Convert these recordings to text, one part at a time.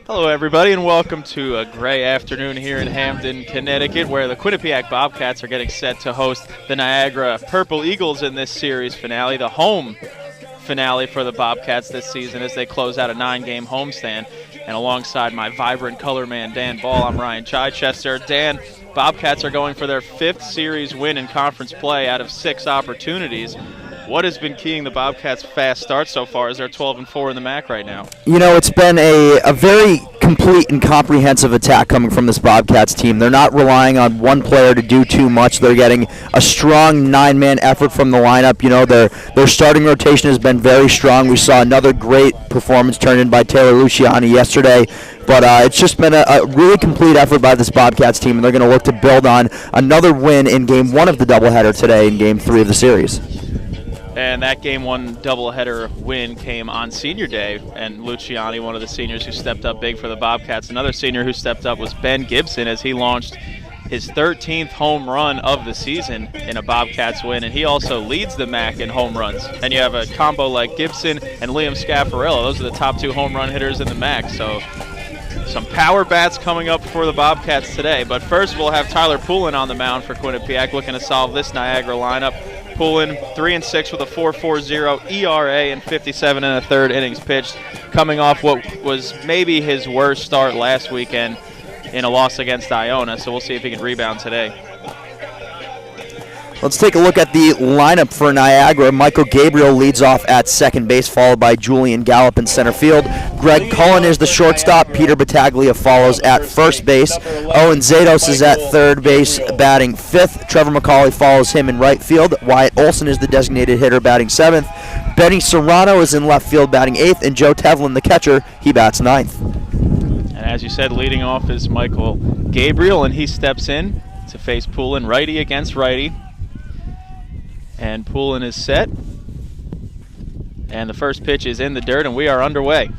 Hello, everybody, and welcome to a gray afternoon here in Hamden, Connecticut, where the Quinnipiac Bobcats are getting set to host the Niagara Purple Eagles in this series finale, the home finale for the Bobcats this season as they close out a 9-game homestand. And alongside my vibrant color man, Dan Ball, I'm Ryan Chichester. Dan, Bobcats are going for their 5th series win in conference play out of 6 opportunities. What has been keying the Bobcats' fast start so far as they're 12-4 in the MAC right now? You know, it's been a very complete and comprehensive attack coming from this Bobcats team. They're not relying on one player to do too much. They're getting a strong 9-man effort from the lineup. You know, their starting rotation has been very strong. We saw another great performance turned in by Taylor Luciani yesterday. But it's just been a really complete effort by this Bobcats team, and they're going to look to build on another win in Game 1 of the doubleheader today in Game 3 of the series. And that Game 1 doubleheader win came on Senior Day, and Luciani, one of the seniors who stepped up big for the Bobcats. Another senior who stepped up was Ben Gibson as he launched his 13th home run of the season in a Bobcats win, and he also leads the MAC in home runs. And you have a combo like Gibson and Liam Scaffarello. Those are the top 2 home run hitters in the MAC, so some power bats coming up for the Bobcats today. But first we'll have Tyler Poulin on the mound for Quinnipiac looking to solve this Niagara lineup. Poulin 3-6 with a 4.40 ERA and 57 1/3 innings pitched, coming off what was maybe his worst start last weekend in a loss against Iona, so we'll see if he can rebound today. Let's take a look at the lineup for Niagara. Michael Gabriel leads off at second base, followed by Julian Gallup in center field. Greg Cullen is the shortstop. Peter Battaglia follows at first base. Owen Zados is at third base, batting 5th. Trevor McCauley follows him in right field. Wyatt Olson is the designated hitter, batting 7th. Benny Serrano is in left field, batting 8th. And Joe Tevlin, the catcher, he bats 9th. And as you said, leading off is Michael Gabriel, and he steps in to face Poulin, righty against righty. And Poulin is set. And the first pitch is in the dirt, and we are underway.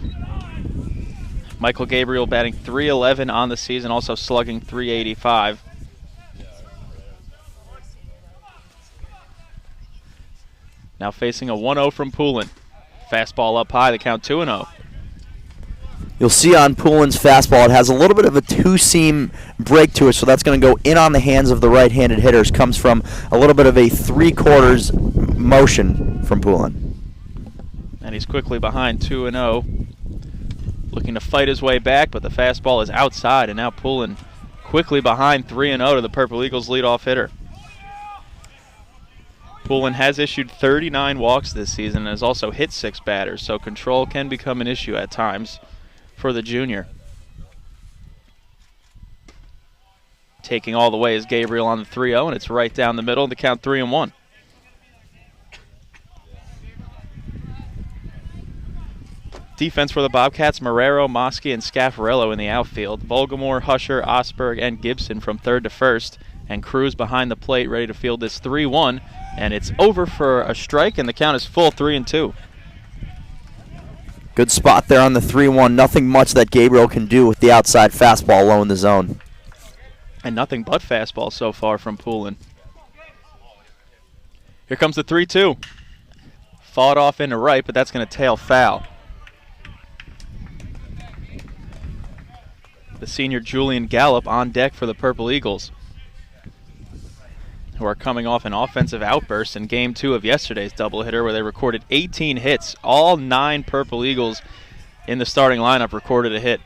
Michael Gabriel batting .311 on the season, also slugging .385. Now facing a 1-0 from Poulin. Fastball up high, the count 2-0. You'll see on Poulin's fastball, it has a little bit of a two-seam break to it, so that's going to go in on the hands of the right-handed hitters. Comes from a little bit of a 3/4 motion from Poulin. And he's quickly behind 2-0. Looking to fight his way back, but the fastball is outside, and now Poulin quickly behind 3-0 to the Purple Eagles leadoff hitter. Poulin has issued 39 walks this season and has also hit 6 batters, so control can become an issue at times for the junior. Taking all the way is Gabriel on the 3-0, and it's right down the middle to count 3-1. Defense for the Bobcats, Marrero, Mosky, and Scaffarello in the outfield. Volgamore, Husher, Osberg, and Gibson from third to first, and Cruz behind the plate ready to field this 3-1, and it's over for a strike, and the count is full 3-2. Good spot there on the 3-1. Nothing much that Gabriel can do with the outside fastball low in the zone. And nothing but fastball so far from Poulin. Here comes the 3-2. Fought off into right, but that's going to tail foul. The senior Julian Gallup on deck for the Purple Eagles, who are coming off an offensive outburst in Game 2 of yesterday's doubleheader where they recorded 18 hits. All 9 Purple Eagles in the starting lineup recorded a hit.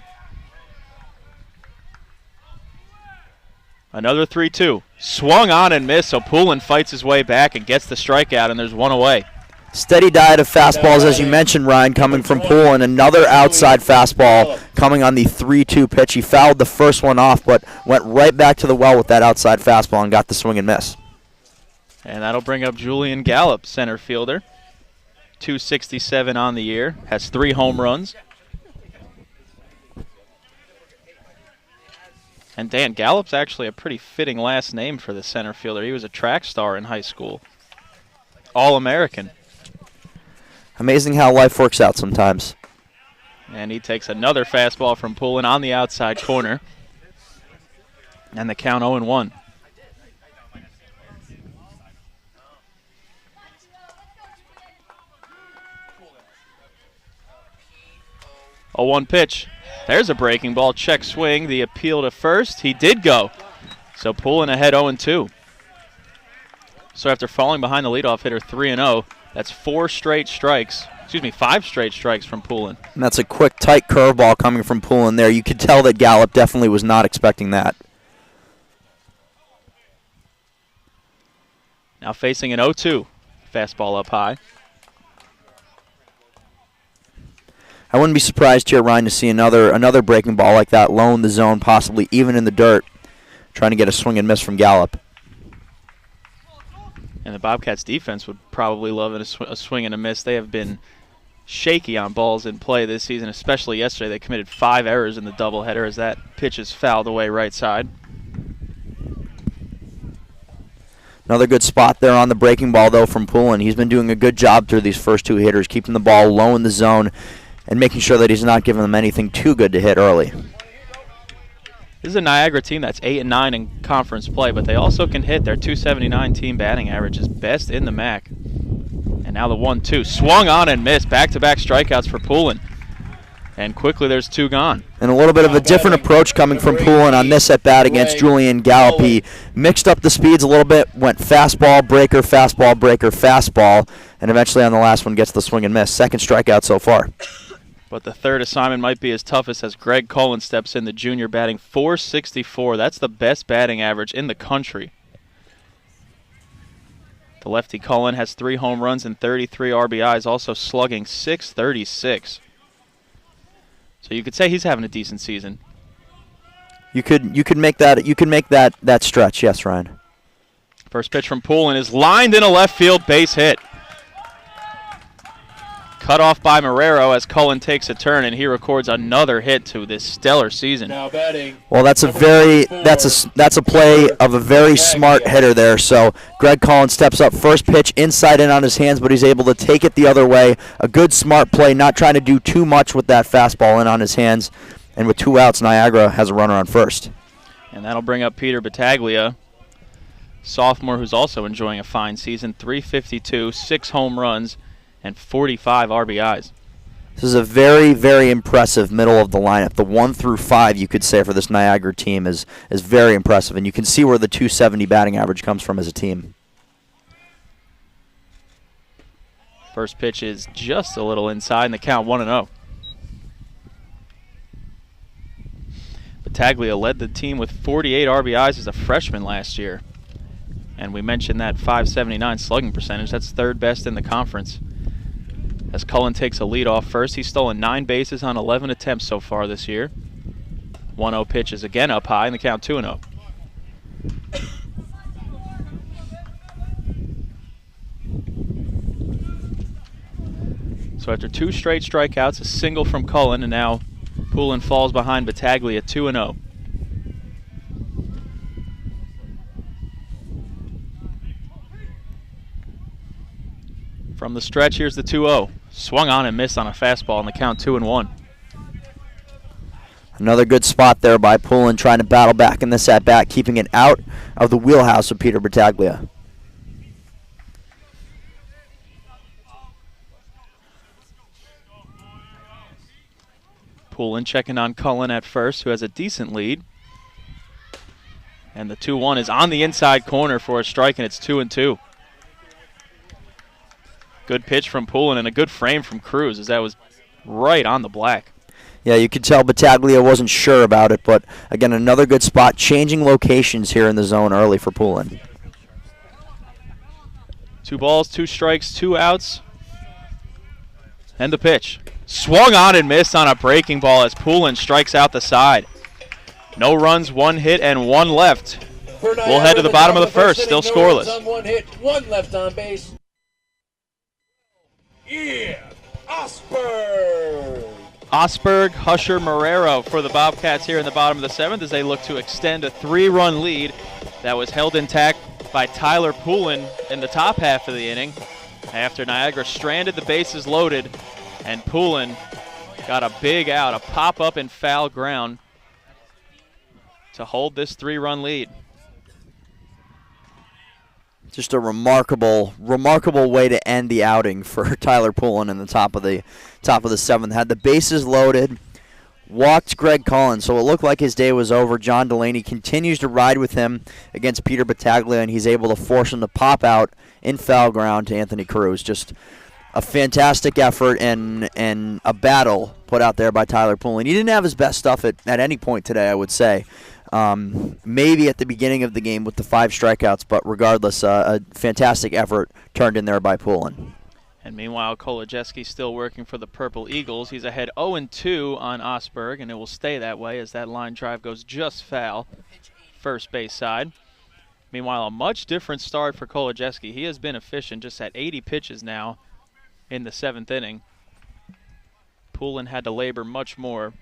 Another 3-2. Swung on and missed, so Poulin fights his way back and gets the strikeout, and there's one away. Steady diet of fastballs, as you mentioned, Ryan, coming from Poulin. Another outside fastball coming on the 3-2 pitch. He fouled the first one off, but went right back to the well with that outside fastball and got the swing and miss. And that'll bring up Julian Gallup, center fielder. .267 on the year, has 3 home runs. And Dan, Gallup's actually a pretty fitting last name for the center fielder. He was a track star in high school. All-American. Amazing how life works out sometimes. And he takes another fastball from Poulin on the outside corner. And the count 0-1. 0-1 pitch. There's a breaking ball. Check swing. The appeal to first. He did go. So Poulin ahead 0-2. So after falling behind the leadoff hitter 3-0, that's 5 straight strikes from Poulin. And that's a quick, tight curveball coming from Poulin there. You could tell that Gallup definitely was not expecting that. Now facing an 0-2. Fastball up high. I wouldn't be surprised here, Ryan, to see another breaking ball like that low in the zone, possibly even in the dirt, trying to get a swing and miss from Gallup. And the Bobcats defense would probably love a swing and a miss. They have been shaky on balls in play this season, especially yesterday. They committed 5 errors in the doubleheader as that pitch is fouled away right side. Another good spot there on the breaking ball, though, from Poulin. He's been doing a good job through these first 2 hitters, keeping the ball low in the zone and making sure that he's not giving them anything too good to hit early. This is a Niagara team that's 8-9 in conference play, but they also can hit. Their .279 team batting average is best in the MAC. And now the 1-2. Swung on and missed. Back-to-back strikeouts for Poulin. And quickly there's 2 gone. And a little bit of a different approach coming from Poulin on this at-bat against Julian Gallup. He mixed up the speeds a little bit, went fastball, breaker, fastball, and eventually on the last one gets the swing and miss. Second strikeout so far. But the third assignment might be his toughest as Greg Cullen steps in, the junior, batting .464. That's the best batting average in the country. The lefty Cullen has 3 home runs and 33 RBIs, also slugging .636. So you could say he's having a decent season. You could make that stretch, yes, Ryan. First pitch from Poulin is lined in a left field base hit. Cut off by Marrero as Cullen takes a turn, and he records another hit to this stellar season. Now batting. Well, that's a play of a very smart hitter there. So Greg Cullen steps up, first pitch inside in on his hands, but he's able to take it the other way. A good smart play, not trying to do too much with that fastball in on his hands. And with 2 outs, Niagara has a runner on first. And that'll bring up Peter Battaglia, sophomore who's also enjoying a fine season. .352, 6 home runs, and 45 RBIs. This is a very, very impressive middle of the lineup. The 1 through 5, you could say, for this Niagara team is very impressive, and you can see where the .270 batting average comes from as a team. First pitch is just a little inside, and the count 1-0. Battaglia led the team with 48 RBIs as a freshman last year. And we mentioned that .579 slugging percentage. That's 3rd best in the conference. As Cullen takes a lead off first, he's stolen 9 bases on 11 attempts so far this year. 1-0 pitch is again up high, and the count 2-0. So after 2 straight strikeouts, a single from Cullen, and now Poulin falls behind Battaglia 2-0. From the stretch, here's the 2-0. Swung on and missed on a fastball, and the count 2-1. Another good spot there by Poulin, trying to battle back in this at-bat, keeping it out of the wheelhouse of Peter Battaglia. Poulin checking on Cullen at first, who has a decent lead. And the 2-1 is on the inside corner for a strike, and it's 2-2. Good pitch from Poulin and a good frame from Cruz, as that was right on the black. Yeah, you could tell Battaglia wasn't sure about it, but again, another good spot, changing locations here in the zone early for Poulin. 2 balls, 2 strikes, 2 outs. And the pitch. Swung on and missed on a breaking ball as Poulin strikes out the side. No runs, 1 hit, and 1 left. We'll head to the bottom of the first, still scoreless. 1 hit, 1 left on base. Yeah, Osberg, Husher, Marrero for the Bobcats here in the bottom of the 7th as they look to extend a 3-run lead that was held intact by Tyler Poulin in the top half of the inning after Niagara stranded the bases loaded, and Poulin got a big out, a pop-up and foul ground to hold this 3-run lead. Just a remarkable way to end the outing for Tyler Poulin in the top of the 7th. Had the bases loaded, walked Greg Collins, so it looked like his day was over. John Delaney continues to ride with him against Peter Battaglia, and he's able to force him to pop out in foul ground to Anthony Cruz. Just a fantastic effort and a battle put out there by Tyler Poulin. He didn't have his best stuff at any point today, I would say. Maybe at the beginning of the game with the 5 strikeouts, but regardless, a fantastic effort turned in there by Poulin. And meanwhile, Kolodziejski still working for the Purple Eagles. He's ahead 0-2 on Osberg, and it will stay that way as that line drive goes just foul, first base side. Meanwhile, a much different start for Kolodziejski. He has been efficient, just at 80 pitches now in the 7th inning. Poulin had to labor much more,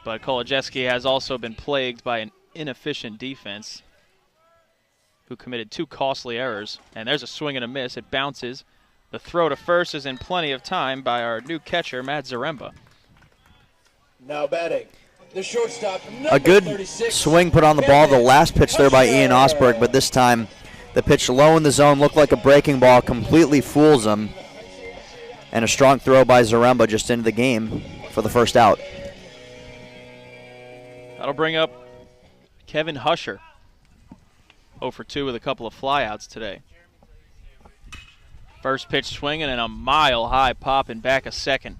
but Kolodziejski has also been plagued by an inefficient defense who committed 2 costly errors. And there's a swing and a miss. It bounces. The throw to first is in plenty of time by our new catcher, Matt Zaremba. Now batting, the shortstop, A good 36, swing put on the ball. The last pitch there by Ian Osberg, but this time the pitch low in the zone looked like a breaking ball, completely fools him. And a strong throw by Zaremba just into the game for the first out. That'll bring up Kevin Husher. 0-2 with a couple of flyouts today. First pitch swinging and a mile-high pop and back a second.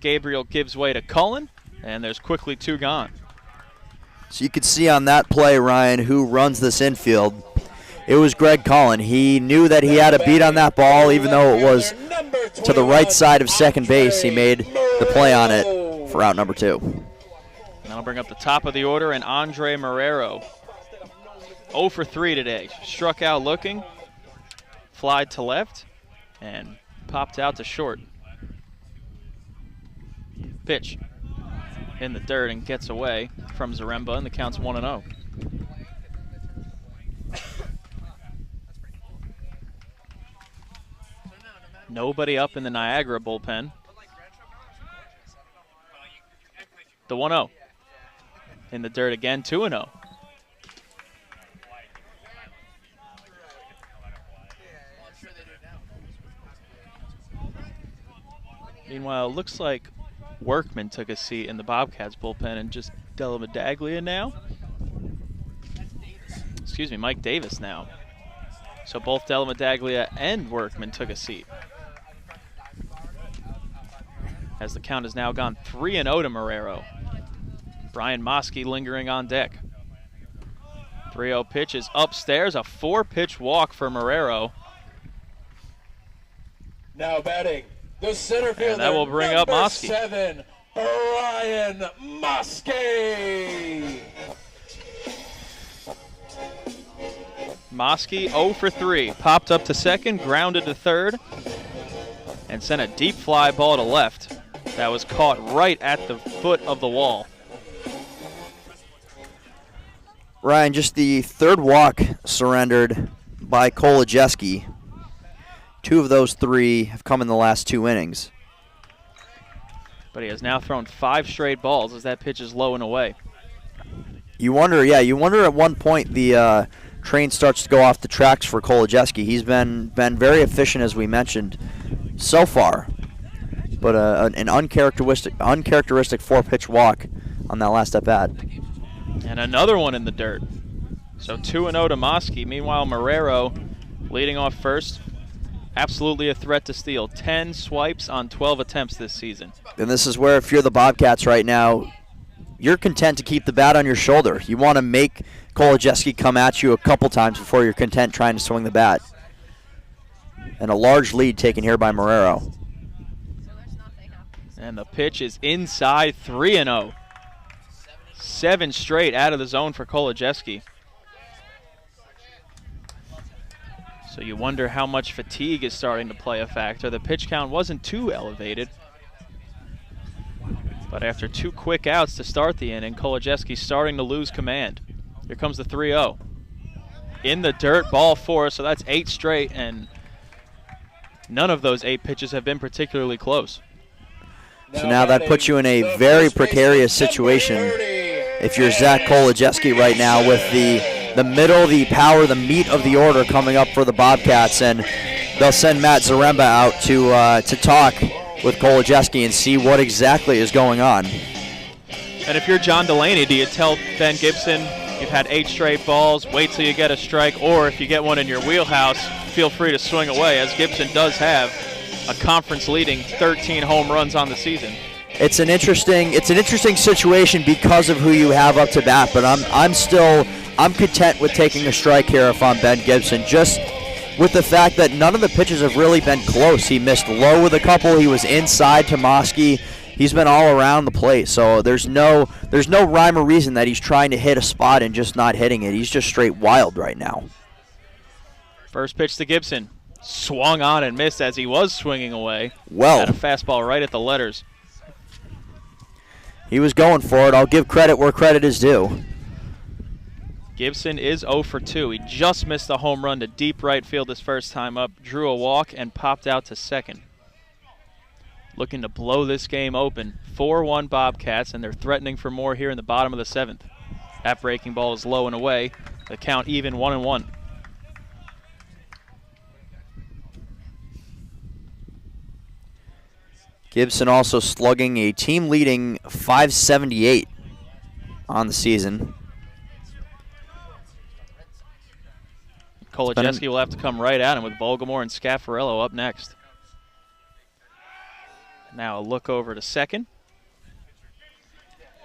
Gabriel gives way to Cullen, and there's quickly 2 gone. So you could see on that play, Ryan, who runs this infield. It was Greg Cullen. He knew that he had a beat on that ball, even though it was to the right side of second base. He made the play on it for out number 2. That'll bring up the top of the order, and Andre Marrero. 0-3 today. Struck out looking. Flied to left and popped out to short. Pitch in the dirt and gets away from Zaremba, and the count's 1-0. Nobody up in the Niagara bullpen. The 1-0. In the dirt again, 2-0. Meanwhile, it looks like Workman took a seat in the Bobcats bullpen and just Delamedaglia now. Excuse me, Mike Davis now. So both Delamedaglia and Workman took a seat. As the count has now gone 3-0 to Marrero. Brian Mosky lingering on deck. 3-0 pitch is upstairs, a 4-pitch walk for Marrero. Now batting, the center fielder, and that will bring up Mosky. 7, Brian Mosky. Mosky 0-3, popped up to second, grounded to third, and sent a deep fly ball to left. That was caught right at the foot of the wall. Ryan, just the 3rd walk surrendered by Kolodziejski. 2 of those 3 have come in the last 2 innings. But he has now thrown 5 straight balls as that pitch is low and away. You wonder at one point the train starts to go off the tracks for Kolodziejski. He's been very efficient, as we mentioned, so far. But an uncharacteristic 4-pitch walk on that last at-bat. And another one in the dirt. So 2-0 to Mosky. Meanwhile, Marrero leading off first. Absolutely a threat to steal. 10 swipes on 12 attempts this season. And this is where, if you're the Bobcats right now, you're content to keep the bat on your shoulder. You want to make Kolodziejski come at you a couple times before you're content trying to swing the bat. And a large lead taken here by Marrero. And the pitch is inside, 3-0. 7 straight out of the zone for Kolodziejski. So you wonder how much fatigue is starting to play a factor. The pitch count wasn't too elevated. But after 2 quick outs to start the inning, Kolodziejski's starting to lose command. Here comes the 3-0. In the dirt, ball 4, so that's 8 straight, and none of those 8 pitches have been particularly close. So now that puts you in a very precarious situation if you're Zach Kolodziejski right now, with the middle, the power, the meat of the order coming up for the Bobcats, and they'll send Matt Zaremba out to talk with Kolodziejski and see what exactly is going on. And if you're John Delaney, do you tell Ben Gibson, you've had 8 straight balls, wait till you get a strike, or if you get one in your wheelhouse, feel free to swing away, as Gibson does have a conference-leading 13 home runs on the season. It's an interesting situation because of who you have up to bat, but I'm content with taking a strike here if I'm Ben Gibson, just with the fact that none of the pitches have really been close. He missed low with a couple, he was inside Tomoski. He's been all around the plate, so there's no rhyme or reason that he's trying to hit a spot and just not hitting it. He's just straight wild right now. First pitch to Gibson. Swung on and missed as he was swinging away. Well, had a fastball right at the letters. He was going for it. I'll give credit where credit is due. Gibson is 0 for 2. He just missed a home run to deep right field his first time up, drew a walk, and popped out to second. Looking to blow this game open. 4-1 Bobcats, and they're threatening for more here in the bottom of the 7th. That breaking ball is low and away. The count even 1-1. Gibson also slugging a team-leading .578 on the season. Kolodziejski will have to come right at him with Volgamore and Scaffarello up next. Now a look over to second.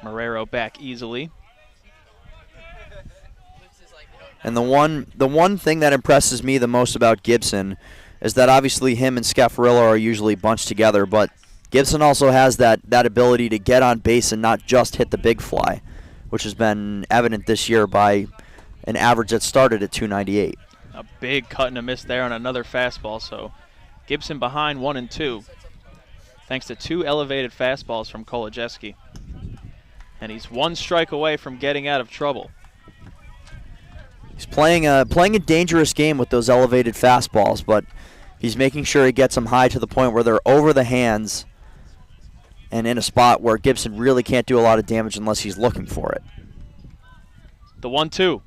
Marrero back easily. And the one thing that impresses me the most about Gibson is that obviously him and Scaffarello are usually bunched together, but Gibson also has that ability to get on base and not just hit the big fly, which has been evident this year by an average that started at .298. A big cut and a miss there on another fastball, so Gibson behind 1-2, thanks to 2 elevated fastballs from Kolodziejski. And he's 1 strike away from getting out of trouble. He's playing a dangerous game with those elevated fastballs, but he's making sure he gets them high to the point where they're over the hands and in a spot where Gibson really can't do a lot of damage unless he's looking for it. The 1-2.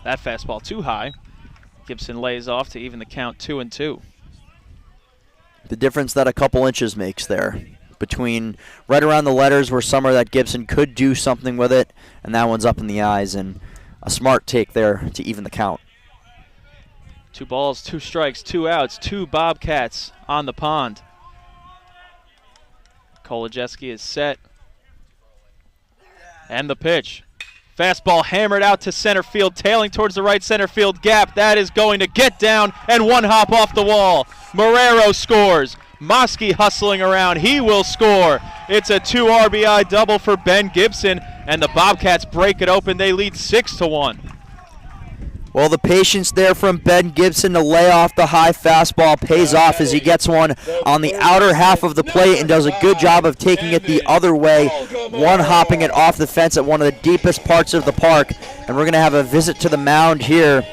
That fastball too high. Gibson lays off to even the count 2-2. The difference that a couple inches makes there between right around the letters where some are that Gibson could do something with it, and that one's up in the eyes, and a smart take there to even the count. 2 balls, 2 strikes, 2 outs, 2 Bobcats on the pond. Kolodziejski is set. And the pitch. Fastball hammered out to center field, tailing towards the right center field gap. That is going to get down and 1 hop off the wall. Marrero scores. Moski hustling around. He will score. It's a 2 RBI double for Ben Gibson, and the Bobcats break it open. They lead 6-1. Well, the patience there from Ben Gibson to lay off the high fastball pays off as he gets one on the outer half of the plate and does a good job of taking it the other way, one-hopping it off the fence at one of the deepest parts of the park. And we're going to have a visit to the mound here,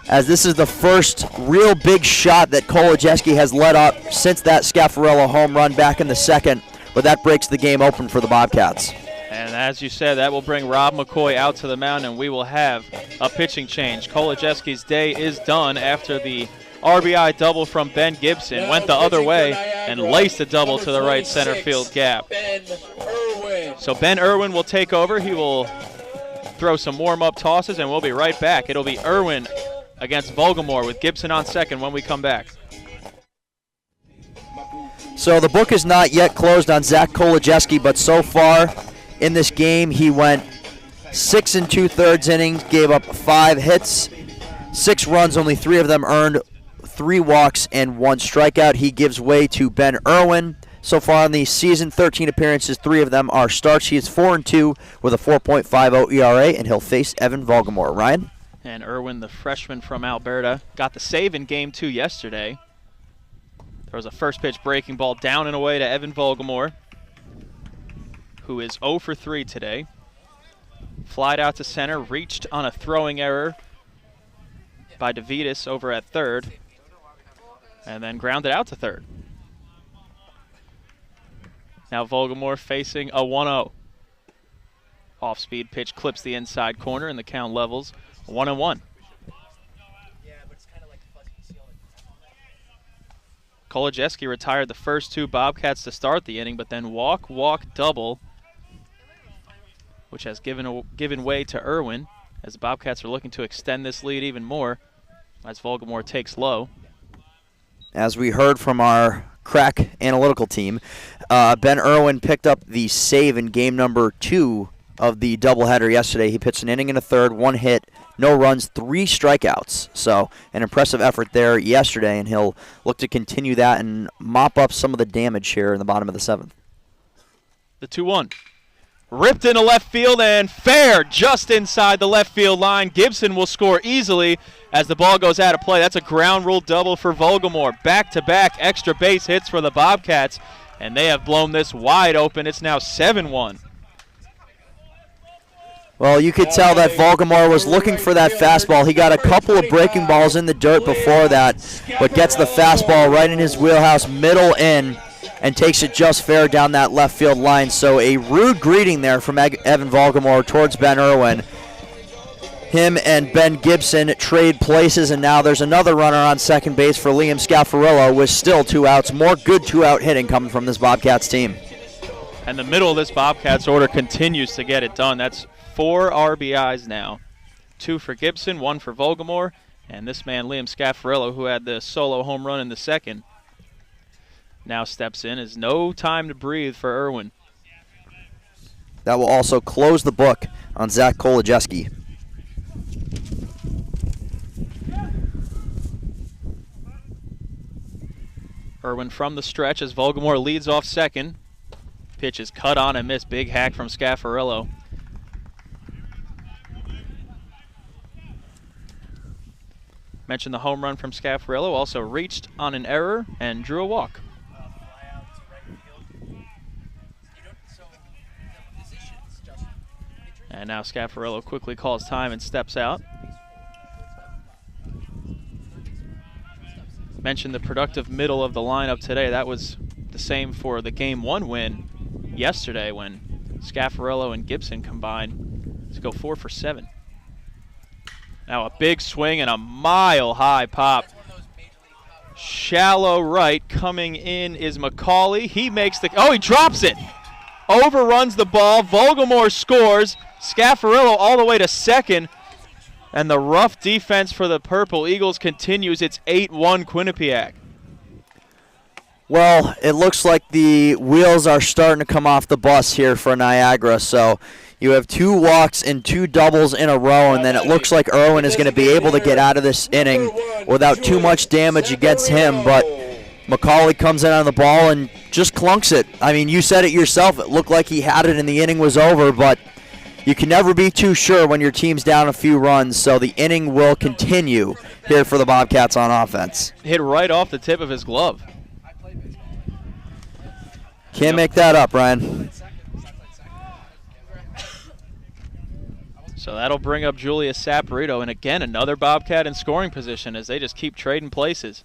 as this is the first real big shot that Kolodziejski has let up since that Scaffarello home run back in the 2nd, but that breaks the game open for the Bobcats. And as you said, that will bring Rob McCoy out to the mound, and we will have a pitching change. Kolodziejski's day is done after the RBI double from Ben Gibson. Went the other way and laced a double to the right center field gap. So Ben Irwin will take over. He will throw some warm-up tosses, and we'll be right back. It'll be Irwin against Volgamore with Gibson on second when we come back. So the book is not yet closed on Zach Kolodziejski, but so far in this game, he went 6 2/3 innings, gave up 5 hits, 6 runs, only 3 of them earned, 3 walks, and 1 strikeout. He gives way to Ben Irwin. So far in the season, 13 appearances, 3 of them are starts. He is 4-2 with a 4.50 ERA, and he'll face Evan Volgamore. Ryan? And Irwin, the freshman from Alberta, got the save in Game 2 yesterday. There was a first pitch breaking ball down and away to Evan Volgamore, who is 0 for 3 today. Flied out to center, reached on a throwing error by DeVitis over at third, and then grounded out to third. Now Volgamore facing a 1-0. Off-speed pitch clips the inside corner, and the count levels 1-1. Kolodziejski retired the first two Bobcats to start the inning, but then walk, double, which has given way to Irwin, as the Bobcats are looking to extend this lead even more as Volgamore takes low. As we heard from our crack analytical team, Ben Irwin picked up the save in game number 2 of the doubleheader yesterday. He pitched an inning and a third, 1 hit, no runs, 3 strikeouts. So an impressive effort there yesterday, and he'll look to continue that and mop up some of the damage here in the bottom of the 7th. The 2-1. Ripped into left field and fair just inside the left field line. Gibson will score easily as the ball goes out of play. That's a ground rule double for Volgamore. Back-to-back extra base hits for the Bobcats, and they have blown this wide open. It's now 7-1. Well, you could tell that Volgamore was looking for that fastball. He got a couple of breaking balls in the dirt before that, but gets the fastball right in his wheelhouse, middle in, and takes it just fair down that left field line. So a rude greeting there from Evan Volgamore towards Ben Irwin. Him and Ben Gibson trade places, and now there's another runner on second base for Liam Scaffarillo with still 2 outs. More good 2-out hitting coming from this Bobcats team. And the middle of this Bobcats order continues to get it done. That's 4 RBIs now. 2 for Gibson, 1 for Volgamore, and this man Liam Scaffarillo, who had the solo home run in the second, now steps in. Is no time to breathe for Irwin. That will also close the book on Zach Kolodziejski. Irwin from the stretch as Volgamore leads off second. Pitch is cut on and missed. Big hack from Scaffarillo. Mentioned the home run from Scaffarillo. Also reached on an error and drew a walk. And now Scaffarillo quickly calls time and steps out. Mentioned the productive middle of the lineup today. That was the same for the Game 1 win yesterday when Scaffarillo and Gibson combined to go 4 for 7. Now a big swing and a mile-high pop. Shallow right. Coming in is McCauley. He makes the... Oh, he drops it! Overruns the ball. Volgamore scores. Scaffarillo all the way to second. And the rough defense for the Purple Eagles continues. It's 8-1 Quinnipiac. Well, it looks like the wheels are starting to come off the bus here for Niagara. So you have 2 walks and 2 doubles in a row, and then it looks like Irwin is going to be able to get out of this inning without too much damage against him. But McCauley comes in on the ball and just clunks it. I mean, you said it yourself. It looked like he had it and the inning was over, but you can never be too sure when your team's down a few runs, so the inning will continue here for the Bobcats on offense. Hit right off the tip of his glove. Can't make that up, Ryan. So that'll bring up Julius Saporito, and again, another Bobcat in scoring position as they just keep trading places.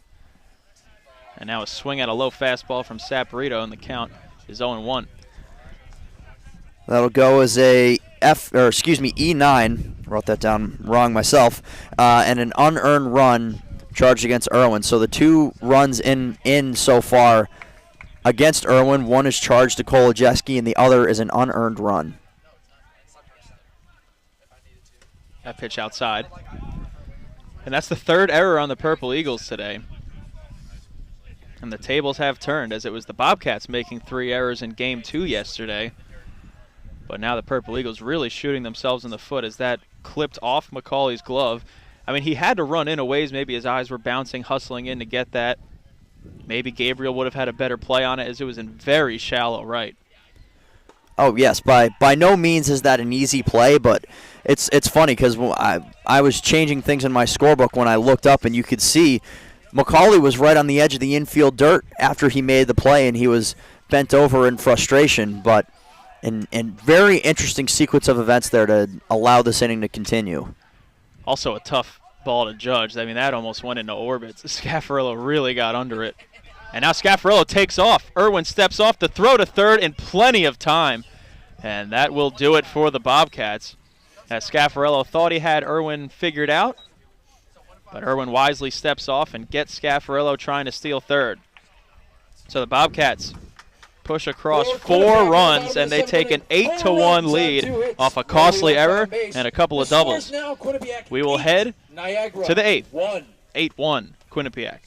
And now a swing at a low fastball from Saporito, and the count is 0-1. That'll go as a E9. Wrote that down wrong myself. And an unearned run charged against Irwin. So the 2 runs in so far against Irwin. One is charged to Kolodziejski, and the other is an unearned run. That pitch outside. And that's the 3rd error on the Purple Eagles today. And the tables have turned, as it was the Bobcats making 3 errors in Game 2 yesterday. But now the Purple Eagles really shooting themselves in the foot as that clipped off McCauley's glove. I mean, he had to run in a ways. Maybe his eyes were bouncing, hustling in to get that. Maybe Gabriel would have had a better play on it as it was in very shallow right. Oh, yes. By no means is that an easy play, but it's funny because I was changing things in my scorebook when I looked up, and you could see McCauley was right on the edge of the infield dirt after he made the play, and he was bent over in frustration. But and very interesting sequence of events there to allow this inning to continue. Also a tough ball to judge. I mean, that almost went into orbit. Scaffarillo really got under it. And now Scaffarillo takes off. Irwin steps off to throw to third in plenty of time. And that will do it for the Bobcats. As Scaffarillo thought he had Irwin figured out. But Irwin wisely steps off and gets Scaffarillo trying to steal third. So the Bobcats push across 4 runs, and they take an 8-1 lead off a costly error and a couple of doubles. We will head to the 8th. 8-1 Quinnipiac.